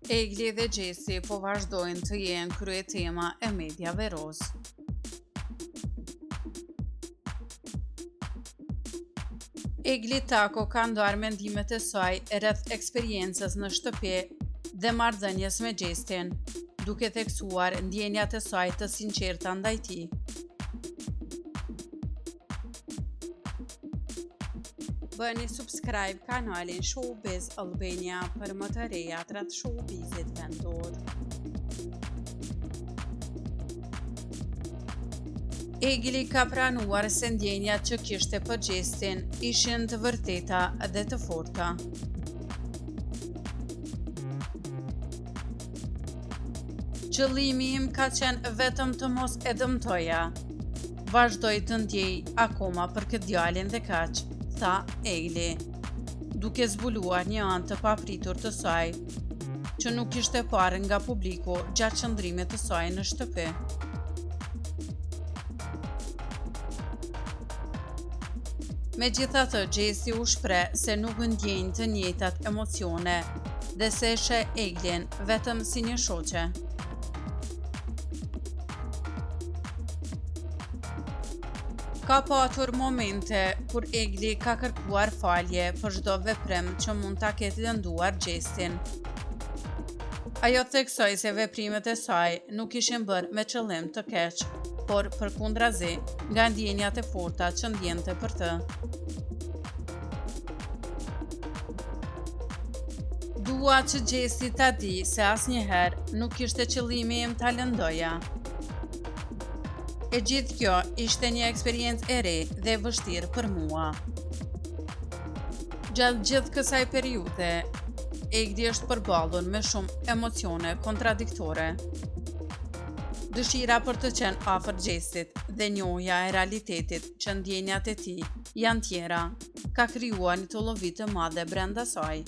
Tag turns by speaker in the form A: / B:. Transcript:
A: Egli dhe Gjesi po vazhdojnë të jenë kryetema e mediave roz. Egli Tako ka ndarë mendimet e saj rreth eksperiencës në shtëpi dhe marrëdhënies me Gjesin, duke theksuar ndjenjat e saj të sinqerta ndaj tij. Bëni subscribe kanalin Showbiz Albania për më të rejat rreth showbizit vendor. Egli ka pranuar se ndjenjat që kishte për Gjesin ishin të vërteta dhe të forta. Qëllimi im ka qenë vetëm të mos e dëmtoja. Vazhdoj të ndjej akoma për këtë djalin dhe kaq, tha Egli, duke zbuluar një anë të papritur të saj, që nuk ishte parë nga publiku gjatë qëndrimit të saj në shtëpi. Megjithatë, Gjesi u shpreh se nuk ndjejnë të njëjtat emocione dhe se e sheh Eglin vetëm si një shoqe. Ka patur momente kur Egli ka kërkuar falje për çdo veprim që mund ta ketë lënduar Gjesin. Ajo theksoi se veprimet e saj nuk ishin bërë me qëllim të keq, por përkundrazi nga ndjenjat e forta që ndjente për të. Dua që Gjesi ta di se asnjëherë nuk ishte qëllimi im ta lëndoja. E gjithë kjo ishte një eksperiencë e re dhe vështirë për mua. Gjatë gjithë kësaj periudhe, Egli është përballur me shumë emocione kontradiktore. Dëshira për të qenë afër Gjesit dhe njohja e realitetit që ndjenjat e tij janë tjera, ka krijuar një tullovi të madhe brenda saj.